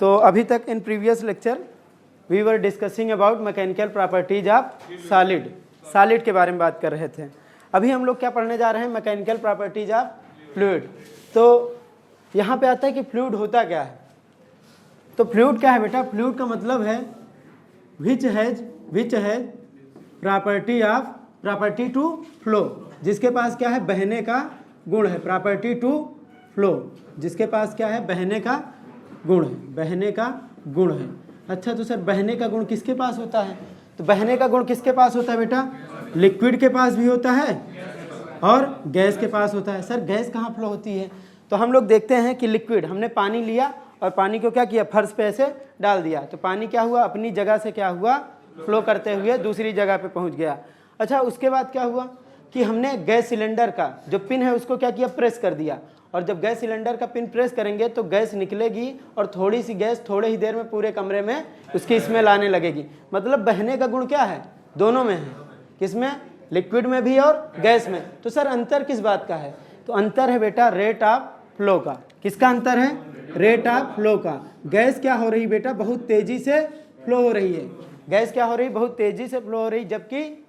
तो अभी तक in previous lecture we were discussing about mechanical properties of solid के बारे में बात कर रहे थे। अभी हम लोग क्या पढ़ने जा रहे हैं, मैकेनिकल प्रॉपर्टीज ऑफ फ्लूइड। तो यहाँ पे आता है कि फ्लूइड होता क्या है। तो फ्लूइड क्या है बेटा, फ्लूइड का मतलब है which has property to flow, जिसके पास क्या है, बहने का गुण है। प्रॉपर्टी टू फ्लो, जिसके पास क्या है, बहने का गुण है, बहने का गुण है। अच्छा, तो सर बहने का गुण किसके पास होता है? तो बहने का गुण किसके पास होता है बेटा? लिक्विड के पास भी होता है और गैस के पास होता है। सर गैस कहाँ फ्लो होती है? तो हम लोग देखते हैं कि लिक्विड, हमने पानी लिया और पानी को क्या किया, फर्श पे ऐसे डाल दिया, तो पानी क्या हुआ, अपनी जगह से क्या हुआ, फ्लो करते हुए दूसरी जगह पे पहुंच गया। अच्छा, उसके बाद क्या हुआ कि हमने गैस सिलेंडर का जो पिन है उसको क्या किया, प्रेस कर दिया, और जब गैस सिलेंडर का पिन प्रेस करेंगे तो गैस निकलेगी और थोड़ी सी गैस थोड़े ही देर में पूरे कमरे में उसकी स्मेल आने लगेगी। मतलब बहने का गुण क्या है, दोनों में है। किसमें? लिक्विड में भी और गैस में। तो सर अंतर किस बात का है? तो अंतर है बेटा रेट ऑफ फ्लो का। किसका अंतर है? रेट ऑफ फ्लो का। गैस क्या हो रही बेटा, बहुत तेजी से फ्लो हो रही है। गैस क्या हो रही, बहुत तेजी से फ्लो हो रही, जबकि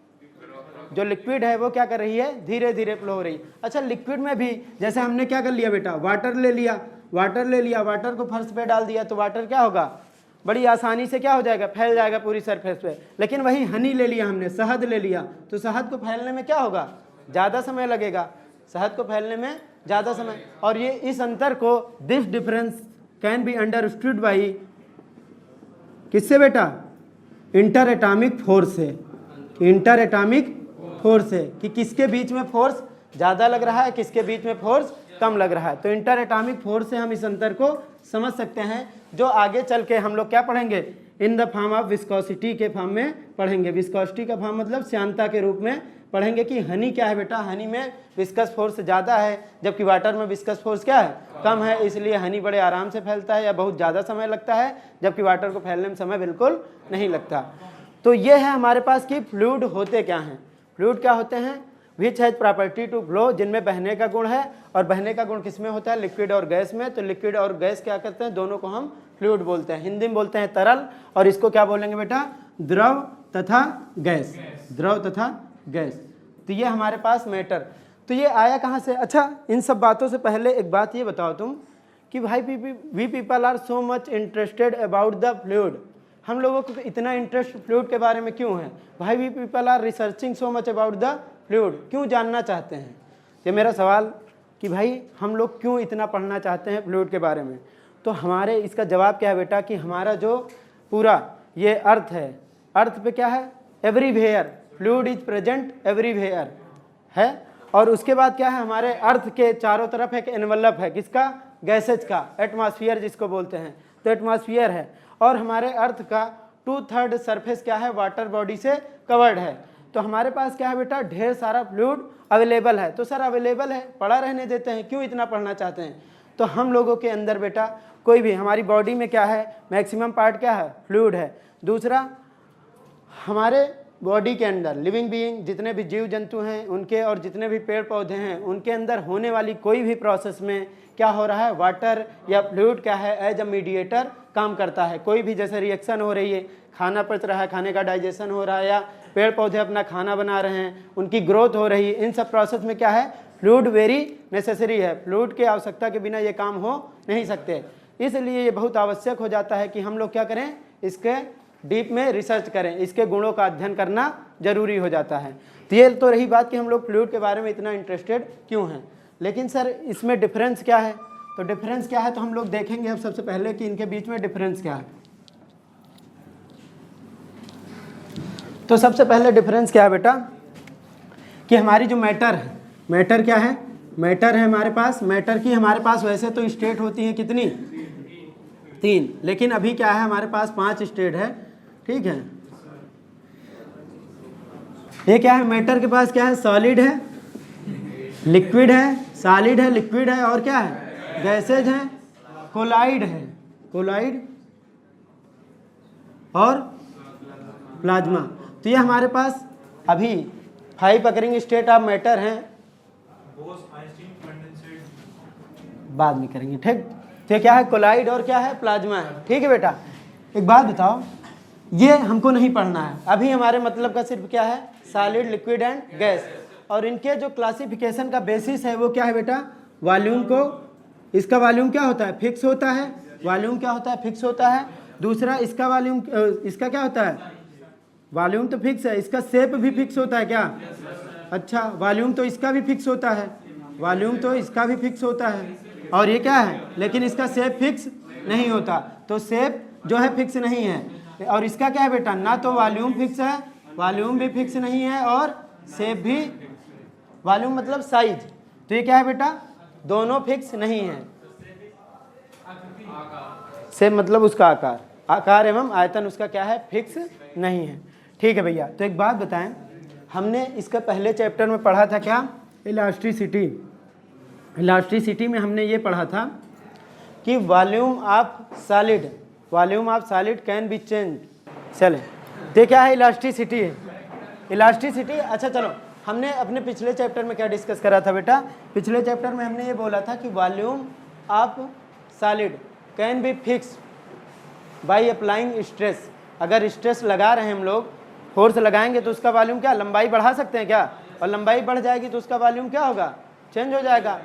जो लिक्विड है वो क्या कर रही है, धीरे धीरे फ्लो हो रही। अच्छा, लिक्विड में भी जैसे हमने क्या कर लिया बेटा, वाटर ले लिया, वाटर को फर्श पे डाल दिया, तो वाटर क्या होगा, बड़ी आसानी से क्या हो जाएगा, फैल जाएगा पूरी सरफेस पे। लेकिन वही हनी ले लिया हमने, शहद ले लिया, तो शहद को फैलने में क्या होगा, ज़्यादा समय लगेगा, शहद को फैलने में ज़्यादा समय। और ये इस अंतर को, this difference can be understood by किससे बेटा, इंटर एटॉमिक फोर्स से। इंटर एटॉमिक फोर्स है कि किसके बीच में फोर्स ज़्यादा लग रहा है, किसके बीच में फोर्स कम लग रहा है। तो इंटर एटॉमिक फोर्स से हम इस अंतर को समझ सकते हैं, जो आगे चल के हम लोग क्या पढ़ेंगे, in the form of viscosity के फॉर्म में पढ़ेंगे। विस्कोसिटी का फॉर्म मतलब श्यानता के रूप में पढ़ेंगे कि हनी क्या है बेटा, हनी में विस्कस फोर्स ज़्यादा है, जबकि वाटर में विस्कस फोर्स क्या है, कम है। इसलिए हनी बड़े आराम से फैलता है या बहुत ज़्यादा समय लगता है, जबकि वाटर को फैलने में समय बिल्कुल नहीं लगता। तो ये है हमारे पास कि फ्लूइड होते क्या हैं। फ्लूइड क्या होते हैं, which has property to flow, जिनमें बहने का गुण है। और बहने का गुण किसमें होता है, लिक्विड और गैस में। तो लिक्विड और गैस क्या करते हैं, दोनों को हम फ्लूइड बोलते हैं। हिंदी में बोलते हैं तरल, और इसको क्या बोलेंगे बेटा, द्रव तथा गैस, द्रव तथा गैस। तो ये हमारे पास मैटर। तो ये आया कहाँ से? अच्छा, इन सब बातों से पहले एक बात ये बताओ तुम कि भाई we people are so much interested about the fluid. हम लोगों को इतना इंटरेस्ट फ्लूइड के बारे में क्यों है? भाई we people are researching so much about the fluid, क्यों जानना चाहते हैं? ये मेरा सवाल कि भाई हम लोग क्यों इतना पढ़ना चाहते हैं फ्लूइड के बारे में। तो हमारे इसका जवाब क्या है बेटा कि हमारा जो पूरा ये अर्थ है, अर्थ पे क्या है, everywhere, fluid is present everywhere है। और उसके बाद क्या है, हमारे अर्थ के चारों तरफ एक एनवलप है, किसका, गैसेज का, एटमॉस्फेयर जिसको बोलते हैं, तो एटमॉस्फेयर है। और हमारे अर्थ का 2/3 सरफेस क्या है, वाटर बॉडी से कवर्ड है। तो हमारे पास क्या है बेटा, ढेर सारा फ्लूइड अवेलेबल है। तो सर अवेलेबल है, पड़ा रहने देते हैं, क्यों इतना पढ़ना चाहते हैं? तो हम लोगों के अंदर बेटा कोई भी, हमारी बॉडी में क्या है, मैक्सिमम पार्ट क्या है, फ्लूइड है। दूसरा, हमारे बॉडी के अंदर लिविंग बीइंग, जितने भी जीव जंतु हैं उनके, और जितने भी पेड़ पौधे हैं उनके अंदर होने वाली कोई भी प्रोसेस में क्या हो रहा है, वाटर या फ्लूइड क्या है, एज अ मीडिएटर काम करता है। कोई भी जैसे रिएक्शन हो रही है, खाना पच रहा है, खाने का डाइजेशन हो रहा है, या पेड़ पौधे अपना खाना बना रहे हैं, उनकी ग्रोथ हो रही है, इन सब प्रोसेस में क्या है, फ्लूइड वेरी नेसेसरी है। फ्लूइड की आवश्यकता के बिना ये काम हो नहीं सकते। इसलिए ये बहुत आवश्यक हो जाता है कि हम लोग क्या करें, इसके डीप में रिसर्च करें, इसके गुणों का अध्ययन करना जरूरी हो जाता है। तो ये तो रही बात कि हम लोग फ्लूइड के बारे में इतना इंटरेस्टेड क्यों हैं। लेकिन सर इसमें डिफरेंस क्या है? तो डिफरेंस क्या है, तो हम लोग देखेंगे अब सबसे पहले कि इनके बीच में डिफरेंस क्या है। तो सबसे पहले डिफरेंस क्या है बेटा कि हमारी जो मैटर है, मैटर क्या है, मैटर है हमारे पास, मैटर की हमारे पास वैसे तो स्टेट होती है कितनी, 3, लेकिन अभी क्या है हमारे पास 5 स्टेट है, ठीक है। ये क्या है, मैटर के पास क्या है, सॉलिड है, लिक्विड है, सॉलिड है, लिक्विड है, और क्या है, गैसेज है, कोलाइड है, कोलाइड और प्लाज्मा। तो ये हमारे पास अभी 5 अकरिंग स्टेट ऑफ मैटर हैं, बाद में करेंगे, ठीक। तो क्या है, कोलाइड और क्या है, प्लाज्मा है। ठीक है बेटा, एक बात बताओ, ये हमको नहीं पढ़ना है अभी, हमारे मतलब का सिर्फ क्या है, सॉलिड, लिक्विड एंड गैस। और इनके जो क्लासिफिकेशन का बेसिस है वो क्या है बेटा, वॉल्यूम को, इसका वॉल्यूम क्या होता है, फिक्स होता है, वॉल्यूम क्या होता है, फिक्स होता है। दूसरा इसका वॉल्यूम, इसका क्या होता है, वॉल्यूम तो फिक्स है, इसका शेप भी फिक्स होता है क्या, अच्छा, वॉल्यूम तो इसका भी फिक्स होता है, वॉल्यूम तो इसका भी फिक्स होता है, और ये क्या है, लेकिन इसका शेप फिक्स नहीं होता, तो शेप जो है फिक्स नहीं है। और इसका क्या है बेटा, ना तो वॉल्यूम फिक्स है, वॉल्यूम भी फिक्स नहीं है, और शेप भी, वॉल्यूम मतलब साइज, तो ये क्या है बेटा, दोनों फिक्स नहीं है। शेप मतलब उसका आकार, आकार एवं आयतन उसका क्या है, फिक्स नहीं है। ठीक है भैया, तो एक बात बताएं, हमने इसका पहले चैप्टर में पढ़ा था क्या, इलास्टिसिटी। इलास्टिसिटी में हमने ये पढ़ा था कि volume of solid, volume of solid can be change. चले, तो क्या है, इलास्टिसिटी है, इलास्टिसिटी। अच्छा चलो, हमने अपने पिछले चैप्टर में क्या डिस्कस करा था बेटा, पिछले चैप्टर में हमने ये बोला था कि volume of solid can be fix by applying stress. अगर स्ट्रेस लगा रहे हैं हम लोग, फोर्स लगाएंगे तो उसका वॉल्यूम क्या, लंबाई बढ़ा सकते हैं क्या, और लंबाई बढ़ जाएगी तो उसका वॉल्यूम क्या होगा, चेंज हो जाएगा।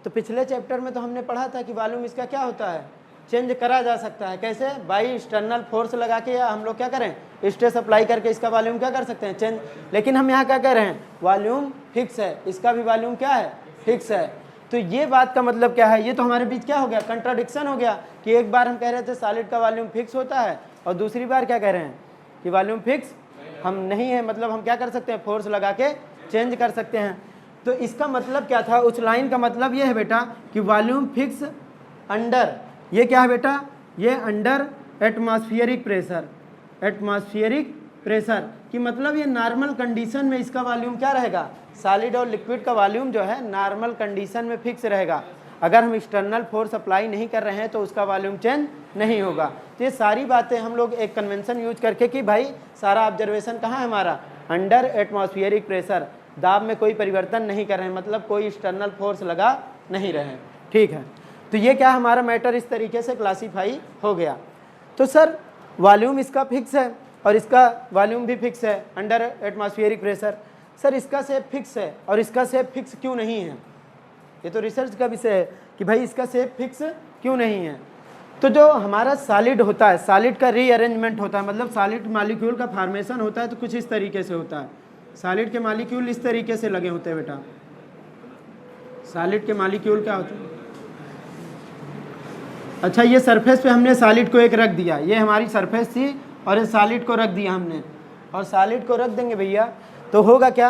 तो पिछले चैप्टर में तो हमने पढ़ा था कि वॉल्यूम इसका क्या होता है, चेंज करा जा सकता है। कैसे, बाई एक्सटर्नल फोर्स लगा के, या हम लोग क्या करें, स्ट्रेस अप्लाई करके इसका वॉल्यूम क्या कर सकते हैं, चेंज। लेकिन हम यहाँ क्या कह रहे हैं, वॉल्यूम फिक्स है, इसका भी वॉल्यूम क्या है, फिक्स है। तो ये बात का मतलब क्या है, ये तो हमारे बीच क्या हो गया, कंट्राडिक्शन हो गया कि एक बार हम कह रहे थे सॉलिड का वॉल्यूम फिक्स होता है, और दूसरी बार क्या कह रहे हैं कि वॉल्यूम फिक्स हम नहीं है, मतलब हम क्या कर सकते हैं, फोर्स लगा के चेंज कर सकते हैं। तो इसका मतलब क्या था, उस लाइन का मतलब ये है बेटा कि वॉल्यूम फिक्स अंडर, ये क्या है बेटा, ये under atmospheric pressure, atmospheric pressure कि मतलब ये नॉर्मल कंडीशन में इसका वॉल्यूम क्या रहेगा, सॉलिड और लिक्विड का वॉल्यूम जो है नॉर्मल कंडीशन में फिक्स रहेगा। अगर हम एक्सटर्नल फोर्स अप्लाई नहीं कर रहे हैं तो उसका वॉल्यूम चेंज नहीं होगा। तो ये सारी बातें हम लोग एक कन्वेंशन यूज करके कि भाई सारा ऑब्जर्वेशन कहाँ है हमारा, अंडर एटमॉस्फेरिक प्रेशर, दाब में कोई परिवर्तन नहीं कर रहे हैं, मतलब कोई एक्सटर्नल फोर्स लगा नहीं रहे हैं। ठीक है, तो ये क्या हमारा मैटर इस तरीके से क्लासीफाई हो गया। तो सर वॉल्यूम इसका फिक्स है और इसका वॉल्यूम भी फिक्स है अंडर एटमॉस्फेरिक प्रेशर, सर इसका शेप फिक्स है और इसका शेप फिक्स क्यों नहीं है, ये तो रिसर्च का विषय है कि भाई इसका शेप फिक्स क्यों नहीं है। तो जो हमारा सॉलिड होता है, सॉलिड का रीअरेंजमेंट होता है, मतलब सॉलिड मॉलिक्यूल का फॉर्मेशन होता है तो कुछ इस तरीके से होता है। सॉलिड के मॉलिक्यूल इस तरीके से लगे होते हैं बेटा, सॉलिड के मॉलिक्यूल क्या होते हैं। अच्छा, ये सरफेस पे हमने सॉलिड को एक रख दिया, ये हमारी सरफेस थी और ये सॉलिड को रख दिया हमने, और सॉलिड को रख देंगे भैया तो होगा क्या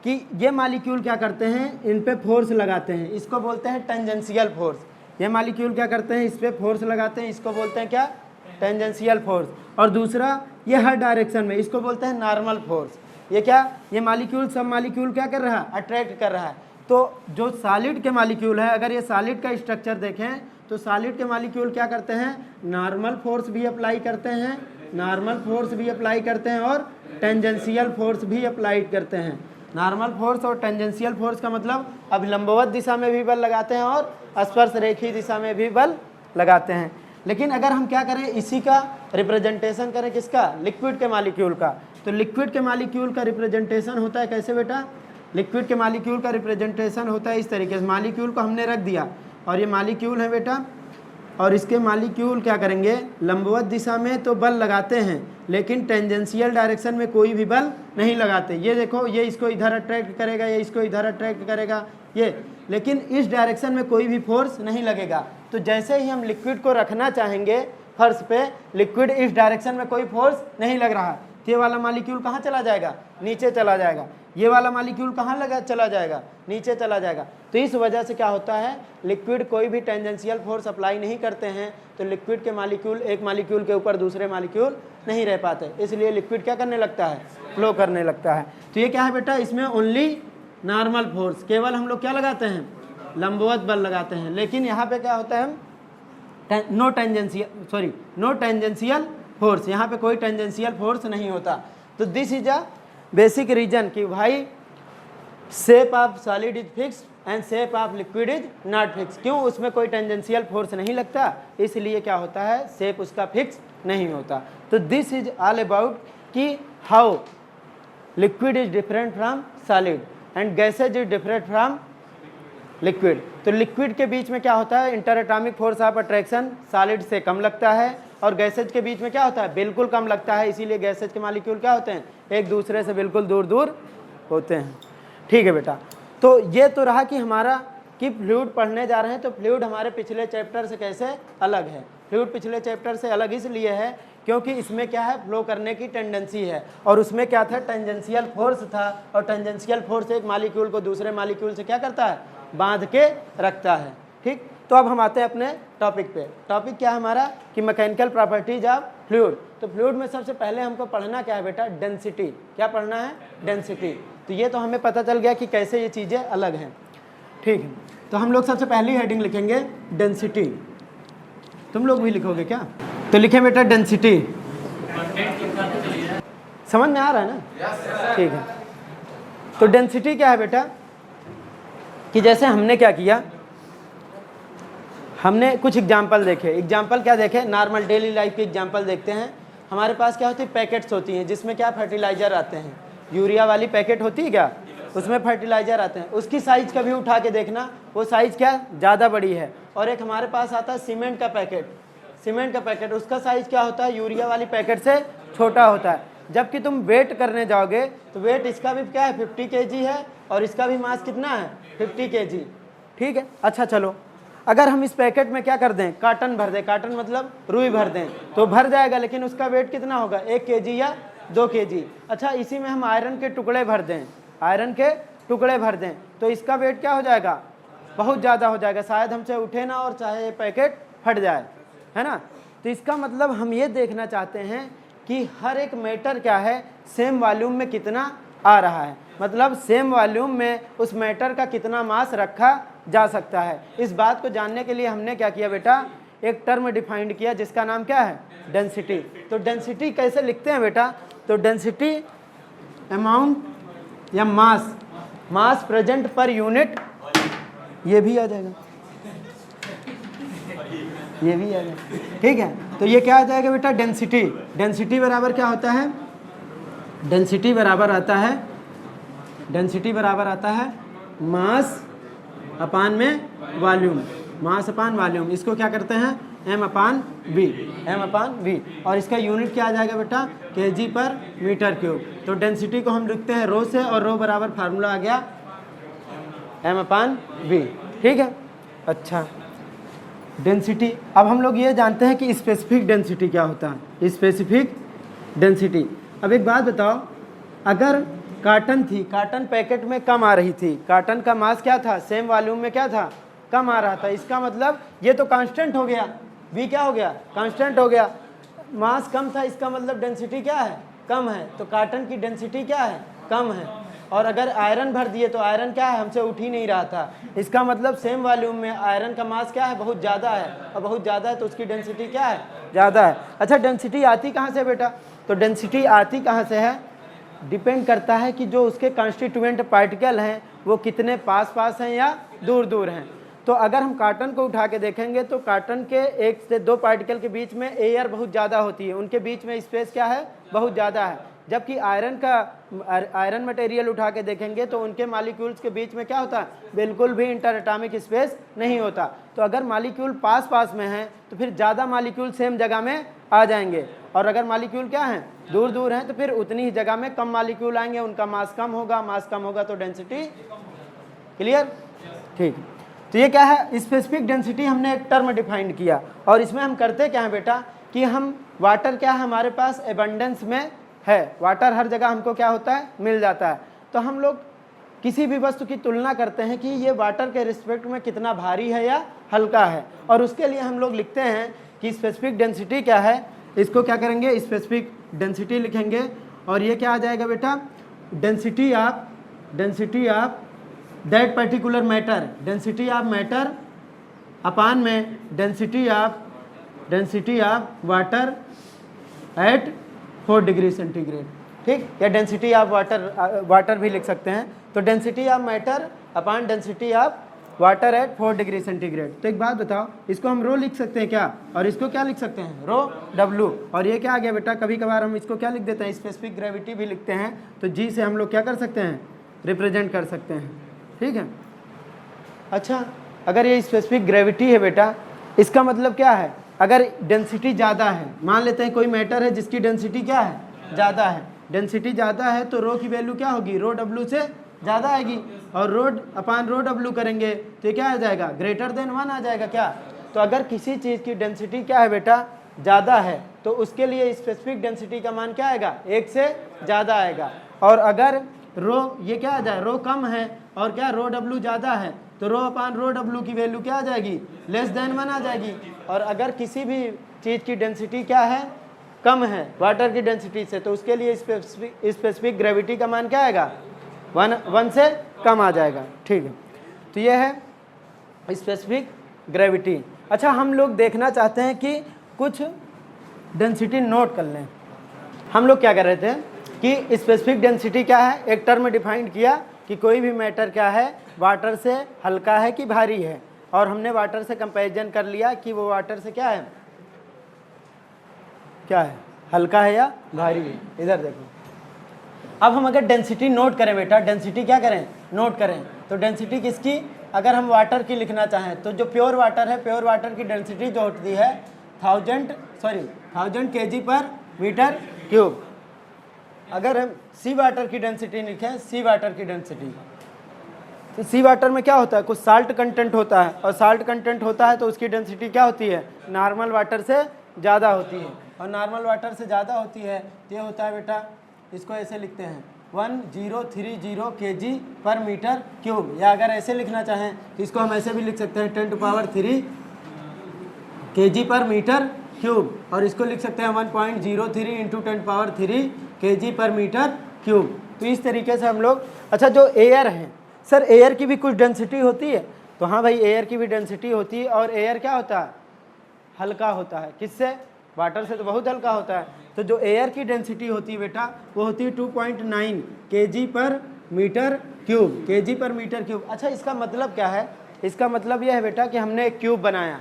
कि ये मॉलिक्यूल क्या करते हैं, इन पे फोर्स लगाते हैं, इसको बोलते हैं टेंजेंशियल फोर्स। ये मॉलिक्यूल क्या करते हैं, इस पे फोर्स लगाते हैं, इसको बोलते हैं क्या, टेंजेंशियल फोर्स। और दूसरा ये हर डायरेक्शन में, इसको बोलते हैं नॉर्मल फोर्स। ये क्या, ये मॉलिक्यूल सब मॉलिक्यूल क्या कर रहा है, अट्रैक्ट कर रहा है। तो जो सॉलिड के मॉलिक्यूल है, अगर ये सॉलिड का स्ट्रक्चर देखें तो सॉलिड के मॉलिक्यूल क्या करते हैं, नॉर्मल फोर्स भी अप्लाई करते हैं, नॉर्मल फोर्स भी अप्लाई करते हैं और टेंजेंशियल फोर्स भी अप्लाई करते हैं। नॉर्मल फोर्स और टेंजेंशियल फोर्स का मतलब अभिलंबवत दिशा में भी बल लगाते हैं और स्पर्श रेखीय दिशा में भी बल लगाते हैं। लेकिन अगर हम क्या करें, इसी का रिप्रेजेंटेशन करें किसका, लिक्विड के मॉलिक्यूल का, तो लिक्विड के मॉलिक्यूल का रिप्रेजेंटेशन होता है कैसे बेटा, लिक्विड के मॉलिक्यूल का रिप्रेजेंटेशन होता है इस तरीके से, मॉलिक्यूल को हमने रख दिया और ये मॉलिक्यूल है बेटा, और इसके मॉलिक्यूल क्या करेंगे, लंबवत दिशा में तो बल लगाते हैं लेकिन टेंजेंशियल डायरेक्शन में कोई भी बल नहीं लगाते। ये देखो, ये इसको इधर अट्रैक्ट करेगा, ये इसको इधर अट्रैक्ट करेगा, ये, लेकिन इस डायरेक्शन में कोई भी फोर्स नहीं लगेगा। तो जैसे ही हम लिक्विड को रखना चाहेंगे फर्श पे, लिक्विड इस डायरेक्शन में कोई फोर्स नहीं लग रहा, ये वाला मॉलिक्यूल कहाँ चला जाएगा, नीचे चला जाएगा, ये वाला मॉलिक्यूल कहाँ लगा चला जाएगा, नीचे चला जाएगा। तो इस वजह से क्या होता है, लिक्विड कोई भी टेंजेंशियल फोर्स अप्लाई नहीं करते हैं तो लिक्विड के मॉलिक्यूल एक मॉलिक्यूल के ऊपर दूसरे मॉलिक्यूल नहीं रह पाते, इसलिए लिक्विड क्या करने लगता है, फ्लो करने लगता है। तो ये क्या है बेटा, इसमें ओनली नॉर्मल फोर्स, केवल हम लोग क्या लगाते हैं, लंबवत बल लगाते हैं। लेकिन यहाँ पे क्या होता है, नो टेंजेंशियल फोर्स, यहाँ पे कोई टेंजेंशियल फोर्स नहीं होता। तो this is a basic reason कि भाई shape of solid is fixed and shape of liquid is not fix. क्यों? उसमें कोई टेंजेंशियल फोर्स नहीं लगता, इसलिए क्या होता है, शेप उसका फिक्स नहीं होता। तो दिस इज ऑल अबाउट कि how liquid is different from solid and gases is different from liquid. तो लिक्विड के बीच में क्या होता है, inter atomic force of attraction solid से कम लगता है, और गैसेज के बीच में क्या होता है, बिल्कुल कम लगता है। इसीलिए गैसेज के मॉलिक्यूल क्या होते हैं, एक दूसरे से बिल्कुल दूर दूर होते हैं। ठीक है बेटा, तो ये तो रहा कि हमारा कि फ्लूइड पढ़ने जा रहे हैं, तो फ्लूइड हमारे पिछले चैप्टर से कैसे अलग है। फ्लूइड पिछले चैप्टर से अलग इसलिए है क्योंकि इसमें क्या है, फ्लो करने की टेंडेंसी है, और उसमें क्या था, टेंजेंशियल फोर्स था, और टेंजेंशियल फोर्स एक मॉलिक्यूल को दूसरे मॉलिक्यूल से क्या करता है, बांध के रखता है। ठीक, तो अब हम आते हैं अपने टॉपिक पे। टॉपिक क्या है हमारा कि मैकेनिकल प्रॉपर्टीज ऑफ फ्लूइड। तो फ्लूइड में सबसे पहले हमको पढ़ना क्या है बेटा, डेंसिटी। क्या पढ़ना है, डेंसिटी। तो ये तो हमें पता चल गया कि कैसे ये चीज़ें अलग हैं। ठीक है, तो हम लोग सबसे पहली हेडिंग लिखेंगे डेंसिटी। तुम लोग भी लिखोगे क्या? तो लिखें बेटा डेंसिटी। समझ में आ रहा है ना? ठीक है, तो डेंसिटी क्या है बेटा कि जैसे हमने क्या किया, हमने कुछ एग्जाम्पल देखे। एग्जाम्पल क्या देखे, नॉर्मल डेली लाइफ के एग्जाम्पल देखते हैं। हमारे पास क्या होती है, पैकेट्स होती हैं जिसमें क्या फर्टिलाइज़र आते हैं। यूरिया वाली पैकेट होती है क्या, उसमें फर्टिलाइज़र आते हैं। उसकी साइज़ कभी उठा के देखना, वो साइज़ क्या ज़्यादा बड़ी है। और एक हमारे पास आता है सीमेंट का पैकेट। सीमेंट का पैकेट, उसका साइज़ क्या होता है, यूरिया वाली पैकेट से छोटा होता है। जबकि तुम वेट करने जाओगे तो वेट इसका भी क्या है, 50 kg है, और इसका भी मास कितना है, 50 kg। ठीक है, अच्छा चलो, अगर हम इस पैकेट में क्या कर दें, काटन भर दें, काटन मतलब रुई भर दें, तो भर जाएगा, लेकिन उसका वेट कितना होगा, 1 kg या 2 kg। अच्छा, इसी में हम आयरन के टुकड़े भर दें, आयरन के टुकड़े भर दें, तो इसका वेट क्या हो जाएगा, बहुत ज़्यादा हो जाएगा, शायद हमसे उठे ना और चाहे ये पैकेट फट जाए, है ना। तो इसका मतलब हम ये देखना चाहते हैं कि हर एक मैटर क्या है, सेम वॉल्यूम में कितना आ रहा है, मतलब सेम वॉल्यूम में उस मैटर का कितना मास रखा जा सकता है। इस बात को जानने के लिए हमने क्या किया बेटा, एक टर्म डिफाइंड किया जिसका नाम क्या है, डेंसिटी। तो डेंसिटी कैसे लिखते हैं बेटा, तो डेंसिटी अमाउंट या मास, मास प्रेजेंट पर यूनिट, ये भी आ जाएगा, ये भी आ जाएगा। ठीक है, तो ये क्या आ जाएगा बेटा, डेंसिटी। डेंसिटी बराबर क्या होता है, डेंसिटी बराबर आता है, डेंसिटी बराबर आता है मास अपान में वॉल्यूम, मास अपान वॉल्यूम। इसको क्या करते हैं, m upon V, m upon V, और इसका यूनिट क्या आ जाएगा बेटा, kg पर मीटर क्यूब। तो डेंसिटी को हम लिखते हैं रो से, और रो बराबर फार्मूला आ गया m अपान वी। ठीक है, अच्छा डेंसिटी। अब हम लोग ये जानते हैं कि स्पेसिफिक डेंसिटी क्या होता है, स्पेसिफिक डेंसिटी। अब एक बात बताओ, अगर काटन थी, काटन पैकेट में कम आ रही थी, काटन का मास क्या था, सेम वॉल्यूम में क्या था, कम आ रहा था, इसका मतलब ये तो कांस्टेंट हो गया, वी क्या हो गया, कांस्टेंट हो गया, मास कम था, इसका मतलब डेंसिटी क्या है, कम है। तो काटन की डेंसिटी क्या है, कम है। और अगर आयरन भर दिए तो आयरन क्या है, हमसे उठ ही नहीं रहा था, इसका मतलब सेम वॉल्यूम में आयरन का मास क्या है, बहुत ज़्यादा है, और बहुत ज़्यादा है तो उसकी डेंसिटी क्या है, ज़्यादा है। अच्छा, डेंसिटी आती कहाँ से बेटा, तो डेंसिटी आती कहाँ से है, डिपेंड करता है कि जो उसके कॉन्स्टिट्यूएंट पार्टिकल हैं वो कितने पास पास हैं या दूर दूर हैं। तो अगर हम काटन को उठा के देखेंगे तो काटन के 1 से 2 पार्टिकल के बीच में एयर बहुत ज़्यादा होती है, उनके बीच में स्पेस क्या है, बहुत ज़्यादा है। जबकि आयरन मटेरियल उठा के देखेंगे तो उनके मॉलिक्यूल्स के बीच में क्या होता है, बिल्कुल भी इंटर एटॉमिक स्पेस नहीं होता। तो अगर मॉलिक्यूल पास पास में हैं तो फिर ज़्यादा मॉलिक्यूल सेम जगह में आ जाएंगे, और अगर मॉलिक्यूल क्या हैं, दूर दूर हैं, तो फिर उतनी ही जगह में कम मॉलिक्यूल आएंगे, उनका मास कम होगा, मास कम होगा तो डेंसिटी। क्लियर? ठीक। तो ये क्या है, स्पेसिफिक डेंसिटी हमने एक टर्म डिफाइंड किया, और इसमें हम करते क्या है बेटा कि हम वाटर क्या है हमारे पास एबंडेंस में है, वाटर हर जगह हमको क्या होता है, मिल जाता है। तो हम लोग किसी भी वस्तु की तुलना करते हैं कि ये वाटर के रिस्पेक्ट में कितना भारी है या हल्का है, और उसके लिए हम लोग लिखते हैं कि स्पेसिफिक डेंसिटी क्या है, इसको क्या करेंगे, स्पेसिफिक डेंसिटी लिखेंगे, और ये क्या आ जाएगा बेटा, density of that particular matter, density of matter upon में density of water at 4 degree centigrade. ठीक, या डेंसिटी ऑफ वाटर भी लिख सकते हैं। तो density of matter upon density of water at 4 degree centigrade. तो एक बात बताओ, इसको हम रो लिख सकते हैं क्या, और इसको क्या लिख सकते हैं, रो डब्लू। और ये क्या आ गया बेटा, कभी कभार हम इसको क्या लिख देते हैं, स्पेसिफिक ग्रेविटी भी लिखते हैं। तो जी से हम लोग क्या कर सकते हैं, रिप्रेजेंट कर सकते हैं। ठीक है। अच्छा, अगर ये स्पेसिफिक ग्रेविटी है बेटा, इसका मतलब क्या है, अगर डेंसिटी ज़्यादा है, मान लेते हैं कोई मैटर है जिसकी डेंसिटी क्या है, ज़्यादा है, डेंसिटी ज़्यादा है तो रो की वैल्यू क्या होगी, रो डब्लू से ज़्यादा आएगी, और रो अपान रो डब्लू करेंगे तो क्या आ जाएगा, ग्रेटर देन 1 आ जाएगा क्या। तो अगर किसी चीज़ की डेंसिटी क्या है बेटा, ज़्यादा है, तो उसके लिए स्पेसिफिक डेंसिटी का मान क्या आएगा, 1 से ज़्यादा आएगा। और अगर रो ये क्या आ जाए, रो कम है और क्या रो डब्लू ज़्यादा है, तो रो अपान रो डब्लू की वैल्यू क्या आ जाएगी, लेस देन 1 आ जाएगी। और अगर किसी भी चीज़ की डेंसिटी क्या है, कम है वाटर की डेंसिटी से, तो उसके लिए स्पेसिफिक ग्रेविटी का मान क्या आएगा, 1 से कम आ जाएगा। ठीक है, तो ये है स्पेसिफिक ग्रेविटी। अच्छा, हम लोग देखना चाहते हैं कि कुछ डेंसिटी नोट कर लें। हम लोग क्या कर रहे थे कि स्पेसिफिक डेंसिटी क्या है, एक टर्म डिफाइन किया कि कोई भी मैटर क्या है, वाटर से हल्का है कि भारी है, और हमने वाटर से कंपैरिजन कर लिया कि वो वाटर से क्या है, क्या है, हल्का है या भारी है। इधर देखो, अब हम अगर डेंसिटी नोट करें बेटा, डेंसिटी क्या करें, नोट करें, तो डेंसिटी किसकी, अगर हम वाटर की लिखना चाहें तो जो प्योर वाटर है, प्योर वाटर की डेंसिटी जो होती है 1000 kg पर मीटर क्यूब। अगर हम सी वाटर की डेंसिटी लिखें, सी वाटर की डेंसिटी, तो सी वाटर में क्या होता है, कुछ साल्ट कंटेंट होता है, और साल्ट कंटेंट होता है तो उसकी डेंसिटी क्या होती है, नॉर्मल वाटर से ज़्यादा होती है, और नॉर्मल वाटर से ज़्यादा होती है तो ये होता है बेटा, इसको ऐसे लिखते हैं 1030 kg पर मीटर क्यूब। या अगर ऐसे लिखना चाहें तो इसको हम ऐसे भी लिख सकते हैं 10⁻³ kg पर मीटर क्यूब, और इसको लिख सकते हैं 1.03 × 10⁻³ kg पर मीटर क्यूब। तो इस तरीके से हम लोग, अच्छा जो एयर है, सर एयर की भी कुछ डेंसिटी होती है, तो हाँ भाई एयर की भी डेंसिटी होती है, और एयर क्या होता है, हल्का होता है, किससे, वाटर से तो बहुत हल्का होता है। तो जो एयर की डेंसिटी होती है बेटा, वो होती है 2.9 kg पर मीटर क्यूब, kg पर मीटर क्यूब। अच्छा, इसका मतलब क्या है, इसका मतलब यह है बेटा कि हमने एक क्यूब बनाया,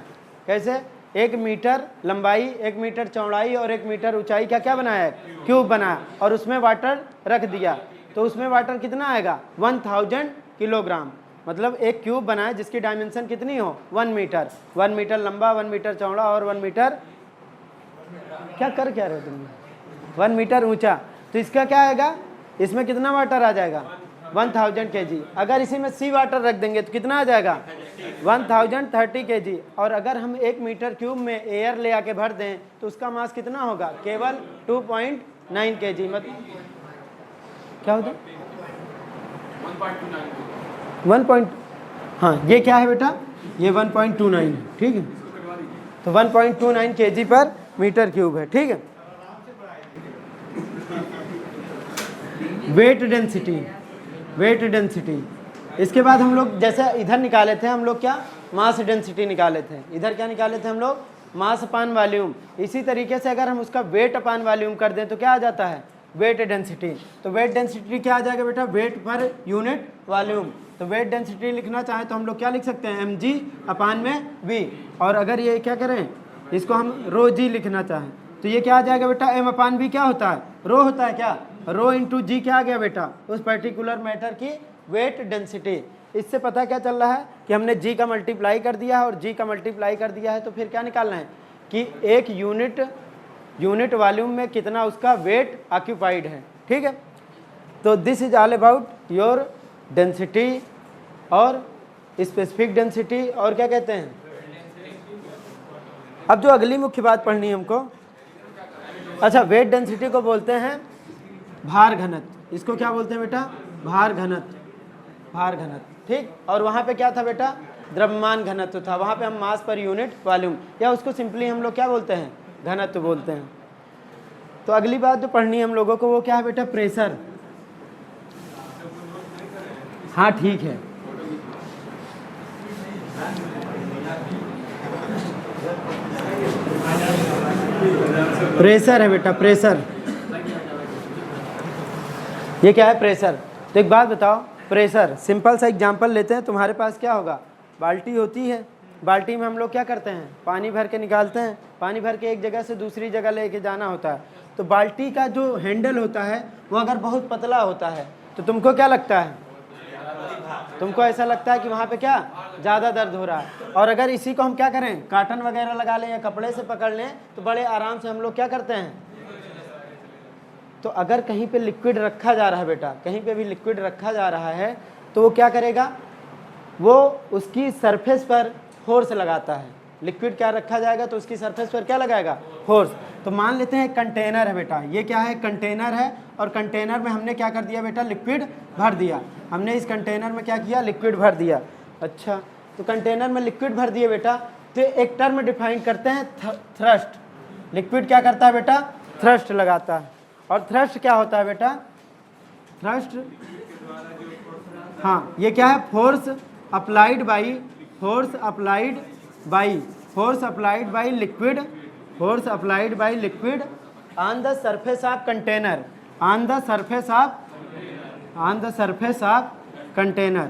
कैसे, 1 मीटर लंबाई, 1 मीटर चौड़ाई और 1 मीटर ऊंचाई का क्या बनाया है, क्यूब बनाया, और उसमें वाटर रख दिया, तो उसमें वाटर कितना आएगा, 1000 किलोग्राम। मतलब एक क्यूब बनाए जिसकी डायमेंशन कितनी हो, 1 मीटर, 1 मीटर लंबा, 1 मीटर चौड़ा और 1 मीटर, क्या रहे हो तुम, 1 मीटर ऊंचा। तो इसका क्या आएगा, इसमें कितना वाटर आ जाएगा, 1000 kg। अगर इसी में सी वाटर रख देंगे तो कितना आ जाएगा, 1030 kg। और अगर हम 1 मीटर क्यूब में एयर ले आके भर दें तो उसका मास कितना होगा, केवल 2.9 kg। मतलब क्या होता है, 1. हाँ, ये क्या है बेटा, ये 1.29, ठीक है, तो 1.29 kg पर मीटर क्यूब है। ठीक है, वेट डेंसिटी, वेट डेंसिटी। इसके बाद हम लोग जैसे इधर निकाले थे हम लोग, क्या मास डेंसिटी निकाले थे, इधर क्या निकाले थे हम लोग, मास अपान वॉल्यूम। इसी तरीके से अगर हम उसका वेट अपान वॉल्यूम कर दें तो क्या आ जाता है, वेट डेंसिटी। तो वेट डेंसिटी क्या आ जाएगा बेटा, वेट पर यूनिट वॉल्यूम। तो वेट डेंसिटी लिखना चाहे तो हम लोग क्या लिख सकते हैं, mg अपान में v। और अगर ये क्या करें, इसको हम रो जी लिखना चाहें तो ये क्या आ जाएगा बेटा, m अपान v क्या होता है, रो होता है, क्या रो इंटू जी क्या आ गया बेटा, उस पर्टिकुलर मैटर की वेट डेंसिटी। इससे पता क्या चल रहा है कि हमने जी का मल्टीप्लाई कर दिया है, और जी का मल्टीप्लाई कर दिया है तो फिर क्या निकालना है कि एक यूनिट वॉल्यूम में कितना उसका वेट ऑक्यूपाइड है। ठीक है, तो this is all about your density और स्पेसिफिक डेंसिटी, और क्या कहते हैं। अब जो अगली मुख्य बात पढ़नी है हमको, अच्छा वेट डेंसिटी को बोलते हैं भार घनत्व। इसको क्या बोलते हैं बेटा, भार घनत्व, भार घनत्व। ठीक, और वहाँ पे क्या था बेटा, द्रव्यमान घनत्व था, वहाँ पे हम मास पर यूनिट वॉल्यूम, या उसको सिंपली हम लोग क्या बोलते हैं, घनत्व बोलते हैं। तो अगली बात जो पढ़नी है हम लोगों को वो क्या है बेटा, प्रेशर। हाँ ठीक है, प्रेशर है बेटा, प्रेशर। ये क्या है? प्रेशर। तो एक बात बताओ, प्रेशर, सिंपल सा एग्जांपल लेते हैं। तुम्हारे पास क्या होगा? बाल्टी होती है, बाल्टी में हम लोग क्या करते हैं? पानी भर के निकालते हैं। पानी भर के एक जगह से दूसरी जगह लेके जाना होता है। तो बाल्टी का जो हैंडल होता है वो अगर बहुत पतला होता है तो तुमको क्या लगता है? तुमको ऐसा लगता है कि वहाँ पे क्या ज़्यादा दर्द हो रहा है। और अगर इसी को हम क्या करें, काटन वगैरह लगा लें या कपड़े से पकड़ लें तो बड़े आराम से हम लोग क्या करते हैं। तो अगर कहीं पे लिक्विड रखा जा रहा है बेटा, कहीं पे भी लिक्विड रखा जा रहा है तो वो क्या करेगा? वो उसकी सरफेस पर फोर्स लगाता है। लिक्विड क्या रखा जाएगा तो उसकी सरफेस पर क्या लगाएगा? फोर्स। तो मान लेते हैं कंटेनर है बेटा, ये क्या है? कंटेनर है। और कंटेनर में हमने क्या कर दिया बेटा? लिक्विड भर दिया। हमने इस कंटेनर में क्या किया? लिक्विड भर दिया। अच्छा, तो कंटेनर में लिक्विड भर दिए बेटा, तो एक टर्म डिफाइन करते हैं थ्रस्ट। लिक्विड क्या करता है बेटा? थ्रस्ट लगाता है। और थ्रस्ट क्या होता है बेटा? थ्रस्ट, हाँ, ये क्या है? Force applied by, force applied by, force applied by liquid, force applied by liquid on the surface of container, on the surface of, on the surface of container,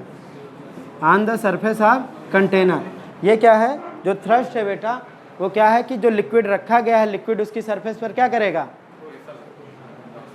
on the surface of container. ये क्या है? जो thrust है बेटा वो क्या है कि जो लिक्विड रखा गया है, लिक्विड उसकी सरफेस पर क्या करेगा?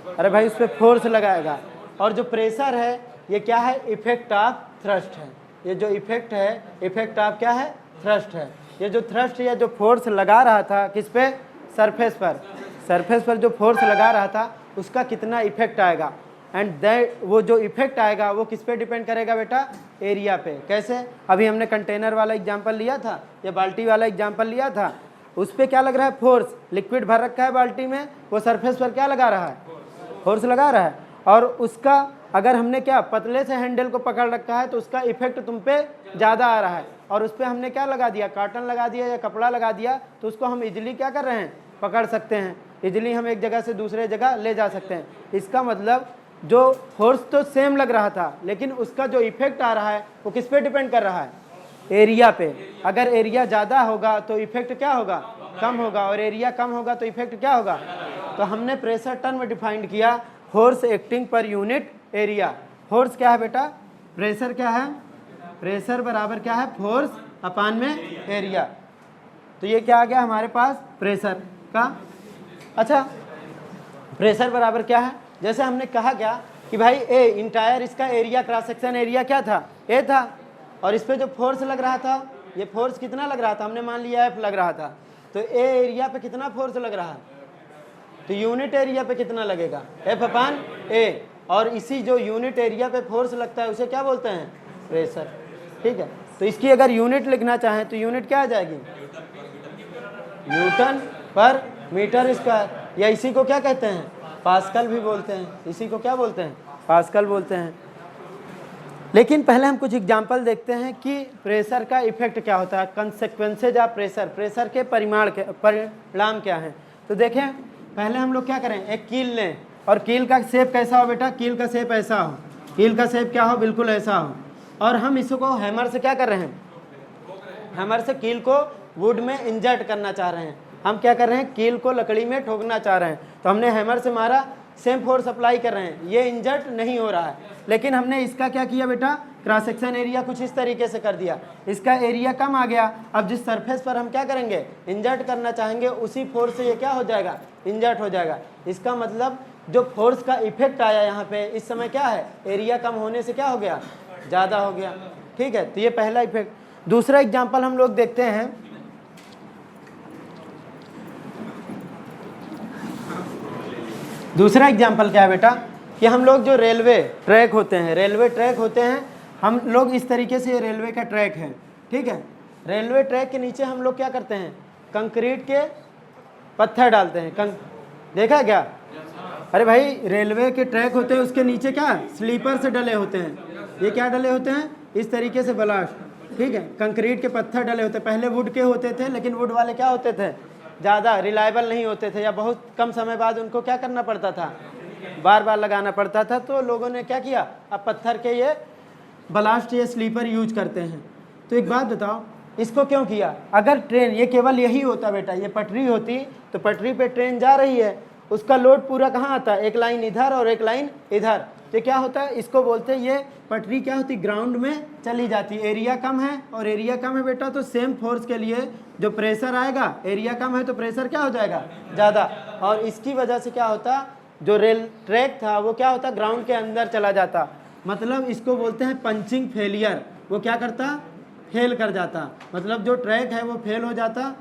अरे भाई उस पर फोर्स लगाएगा। और जो प्रेशर है ये क्या है? इफेक्ट ऑफ थ्रस्ट है। ये जो इफेक्ट है, इफेक्ट ऑफ क्या है? थ्रस्ट है। ये जो थ्रस्ट या जो फोर्स लगा रहा था किस पे? सरफेस पर। सरफेस पर जो फोर्स लगा रहा था उसका कितना इफेक्ट आएगा, एंड दैट वो जो इफेक्ट आएगा वो किस पे डिपेंड करेगा बेटा? एरिया पे। कैसे? अभी हमने कंटेनर वाला एग्जांपल लिया था या बाल्टी वाला एग्जांपल लिया था, उस पर क्या लग रहा है? फोर्स। लिक्विड भर रखा है बाल्टी में, वो सरफेस पर क्या लगा रहा है? फोर्स लगा रहा है। और उसका अगर हमने क्या पतले से हैंडल को पकड़ रखा है तो उसका इफेक्ट तुम पे ज़्यादा आ रहा है। और उस पर हमने क्या लगा दिया? काटन लगा दिया या कपड़ा लगा दिया, तो उसको हम इजीली क्या कर रहे हैं? पकड़ सकते हैं। इजीली हम एक जगह से दूसरे जगह ले जा सकते हैं। इसका मतलब जो फोर्स तो सेम लग रहा था लेकिन उसका जो इफेक्ट आ रहा है वो किस पे डिपेंड कर रहा है? एरिया पे। अगर एरिया ज़्यादा होगा तो इफेक्ट क्या होगा? कम होगा। और एरिया कम होगा तो इफेक्ट क्या होगा? तो हमने प्रेशर टर्म में डिफाइंड किया force acting per unit area. Force क्या है बेटा? प्रेशर क्या है? प्रेशर बराबर क्या है? फोर्स अपान में एरिया। तो ये क्या आ गया हमारे पास? प्रेशर का। अच्छा, प्रेशर बराबर क्या है? जैसे हमने कहा क्या कि भाई ए इंटायर, इसका एरिया, क्रॉस सेक्शन एरिया क्या था? ए था। और इस पे जो फोर्स लग रहा था, ये फोर्स कितना लग रहा था? हमने मान लिया एफ लग रहा था। तो ए एरिया पे कितना फोर्स लग रहा है? तो यूनिट एरिया पे कितना लगेगा? एफ अपान ए। और इसी जो यूनिट एरिया पे फोर्स लगता है उसे क्या बोलते हैं? प्रेशर। ठीक है, तो इसकी अगर यूनिट लिखना चाहें तो यूनिट क्या आ जाएगी? न्यूटन पर मीटर स्क्वायर, या इसी को क्या कहते हैं? पास्कल भी बोलते हैं। इसी को क्या बोलते हैं? पास्कल बोलते हैं। लेकिन पहले हम कुछ एग्जाम्पल देखते हैं कि प्रेशर का इफेक्ट क्या होता है, कंसेक्वेंसेज ऑफ प्रेशर, प्रेशर के परिणाम क्या हैं। तो देखें, पहले हम लोग क्या करें? एक कील लें, और कील का शेप कैसा हो बेटा? कील का शेप ऐसा हो। कील का शेप क्या हो? बिल्कुल ऐसा हो। और हम इसको हैमर से क्या कर रहे हैं? हैमर से कील को वुड में इंजर्ट करना चाह रहे हैं। हम क्या कर रहे हैं? कील को लकड़ी में ठोकना चाह रहे हैं। तो हमने हैमर से मारा, सेम फोर्स अप्लाई कर रहे हैं, ये इंजर्ट नहीं हो रहा है। लेकिन हमने इसका क्या किया बेटा? क्रॉस सेक्शन एरिया कुछ इस तरीके से कर दिया, इसका एरिया कम आ गया। अब जिस सरफेस पर हम क्या करेंगे? इंजर्ट करना चाहेंगे, उसी फोर्स से ये क्या हो जाएगा? इंजर्ट हो जाएगा। इसका मतलब जो फोर्स का इफेक्ट आया यहाँ पे इस समय क्या है? एरिया कम होने से क्या हो गया? ज़्यादा हो गया। ठीक है, तो ये पहला इफेक्ट। दूसरा एग्जाम्पल हम लोग देखते हैं। दूसरा एग्जाम्पल क्या है बेटा? कि हम लोग जो रेलवे ट्रैक होते हैं, रेलवे ट्रैक होते हैं, हम लोग इस तरीके से, रेलवे का ट्रैक है। ठीक है, रेलवे ट्रैक के नीचे हम लोग क्या करते हैं? कंक्रीट के पत्थर डालते हैं। देखा क्या? अरे भाई, रेलवे के ट्रैक होते हैं, उसके नीचे क्या स्लीपर से डले होते हैं। ये क्या डले होते हैं? इस तरीके से ब्लास्ट। ठीक है, कंक्रीट के पत्थर डले होते हैं। पहले वुड के होते थे, लेकिन वुड वाले क्या होते थे? ज़्यादा रिलायबल नहीं होते थे, या बहुत कम समय बाद उनको क्या करना पड़ता था? बार बार लगाना पड़ता था। तो लोगों ने क्या किया? अब पत्थर के ये ब्लास्ट, ये स्लीपर यूज करते हैं। तो एक बात बताओ, इसको क्यों किया? अगर ट्रेन, ये केवल यही होता बेटा, ये पटरी होती, तो पटरी पे ट्रेन जा रही है, उसका लोड पूरा कहाँ आता है? एक लाइन इधर और एक लाइन इधर। तो क्या होता है, इसको बोलते हैं ये पटरी क्या होती है, ग्राउंड में चली जाती है। एरिया कम है और एरिया कम है बेटा, तो सेम फोर्स के लिए जो प्रेशर आएगा, एरिया कम है तो प्रेशर क्या हो जाएगा, ज़्यादा। और इसकी वजह से क्या होता, जो रेल ट्रैक था वो क्या होता, ग्राउंड के अंदर चला जाता। मतलब इसको बोलते हैं पंचिंग फेलियर। वो क्या करता, फेल कर जाता, मतलब जो ट्रैक है वो फेल हो जाता।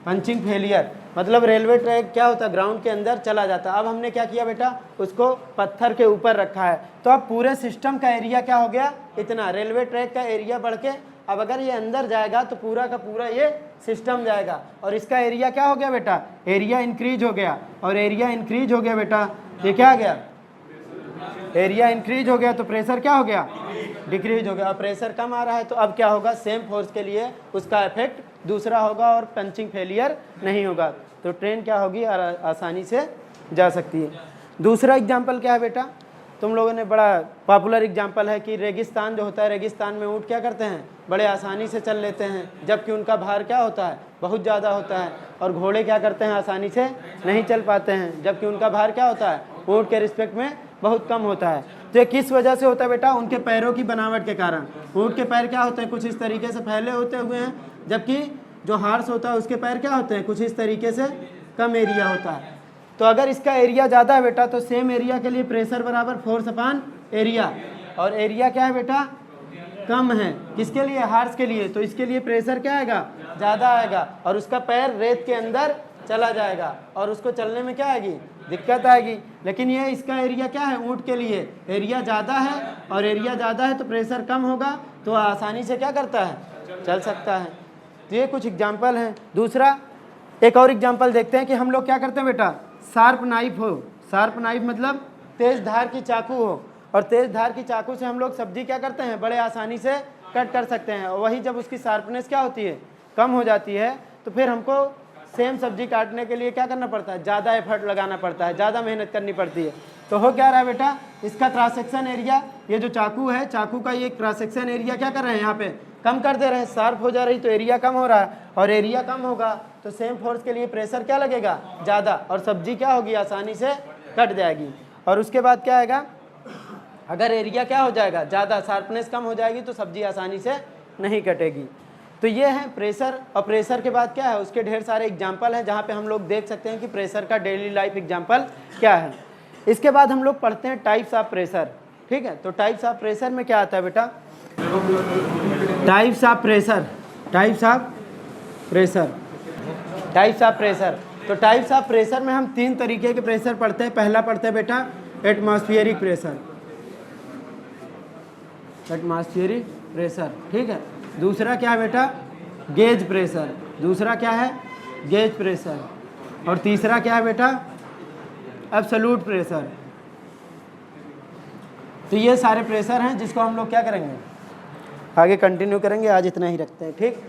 पंचिंग फेलियर मतलब रेलवे ट्रैक क्या होता, ग्राउंड के अंदर चला जाता। अब हमने क्या किया बेटा, उसको पत्थर के ऊपर रखा है, तो अब पूरे सिस्टम का एरिया क्या हो गया, इतना। रेलवे ट्रैक का एरिया बढ़ के अब अगर ये अंदर जाएगा तो पूरा का पूरा ये सिस्टम जाएगा, और इसका एरिया क्या हो गया बेटा, एरिया इंक्रीज हो गया। और एरिया इंक्रीज हो गया बेटा, ये क्या आ गया, एरिया इंक्रीज हो गया, तो प्रेशर क्या हो गया, डिक्रीज हो गया। और प्रेशर कम आ रहा है तो अब क्या होगा, सेम फोर्स के लिए उसका इफेक्ट दूसरा होगा और पंचिंग फेलियर नहीं होगा, तो ट्रेन क्या होगी, आसानी से जा सकती है। दूसरा एग्जाम्पल क्या है बेटा, तुम लोगों ने बड़ा पॉपुलर एग्जाम्पल है कि रेगिस्तान जो होता है, रेगिस्तान में ऊँट क्या करते हैं, बड़े आसानी से चल लेते हैं, जबकि उनका भार क्या होता है, बहुत ज़्यादा होता है। और घोड़े क्या करते हैं, आसानी से नहीं चल पाते हैं, जबकि उनका भार क्या होता है, ऊँट के रिस्पेक्ट में बहुत कम होता है। तो ये किस वजह से होता है बेटा, उनके पैरों की बनावट के कारण। ऊँट के पैर क्या होते हैं, कुछ इस तरीके से फैले होते हुए हैं, जबकि जो हार्स होता है उसके पैर क्या होते हैं, कुछ इस तरीके से कम एरिया होता है। तो अगर इसका एरिया ज़्यादा है बेटा, तो सेम एरिया के लिए प्रेशर बराबर फोर्स अपॉन एरिया, और एरिया क्या है बेटा, कम है, किसके लिए, हार्स के लिए, तो इसके लिए प्रेशर क्या आएगा, ज़्यादा आएगा, और उसका पैर रेत के अंदर चला जाएगा और उसको चलने में क्या आएगी, दिक्कत आएगी। लेकिन ये इसका एरिया क्या है, ऊँट के लिए एरिया ज़्यादा है, और एरिया ज़्यादा है तो प्रेशर कम होगा, तो आसानी से क्या करता है, चल सकता है। तो ये कुछ एग्जाम्पल हैं। दूसरा एक और एग्जाम्पल देखते हैं कि हम लोग क्या करते हैं बेटा, शार्प नाइफ हो, शार्प नाइफ मतलब तेज़ धार की चाकू हो, और तेज़ धार की चाकू से हम लोग सब्जी क्या करते हैं, बड़े आसानी से कट कर सकते हैं। और वही जब उसकी शार्पनेस क्या होती है, कम हो जाती है, तो फिर हमको सेम सब्जी काटने के लिए क्या करना पड़ता है, ज़्यादा एफर्ट लगाना पड़ता है, ज़्यादा मेहनत करनी पड़ती है। तो हो क्या रहा है बेटा, इसका क्रॉस सेक्शन एरिया, ये जो चाकू है, चाकू का ये क्रॉस सेक्शन एरिया क्या कर रहे हैं, यहाँ पे कम कर दे रहे हैं, शार्प हो जा रही तो एरिया कम हो रहा है, और एरिया कम होगा तो सेम फोर्स के लिए प्रेशर क्या लगेगा, ज़्यादा, और सब्जी क्या होगी, आसानी से कट जाएगी। और उसके बाद क्या आएगा, अगर एरिया क्या हो जाएगा, ज़्यादा, शार्पनेस कम हो जाएगी तो सब्जी आसानी से नहीं कटेगी। तो ये है प्रेशर। और प्रेशर के बाद क्या है, उसके ढेर सारे एग्जाम्पल हैं जहाँ पे हम लोग देख सकते हैं कि प्रेशर का डेली लाइफ एग्जाम्पल क्या है। इसके बाद हम लोग पढ़ते हैं टाइप्स ऑफ प्रेशर। ठीक है, तो टाइप्स ऑफ प्रेशर में क्या आता है बेटा, types of pressure, types of pressure, types of pressure. तो टाइप्स ऑफ प्रेशर में हम 3 तरीके के प्रेशर पढ़ते हैं। पहला पढ़ते हैं बेटा एटमॉस्फेरिक प्रेशर, एटमॉस्फेरिक प्रेशर, ठीक है। दूसरा क्या है बेटा, गेज प्रेशर, दूसरा क्या है, गेज प्रेशर। और तीसरा क्या है बेटा, एब्सोल्यूट प्रेशर। तो ये सारे प्रेशर हैं जिसको हम लोग क्या करेंगे, आगे कंटिन्यू करेंगे, आज इतना ही रखते हैं, ठीक।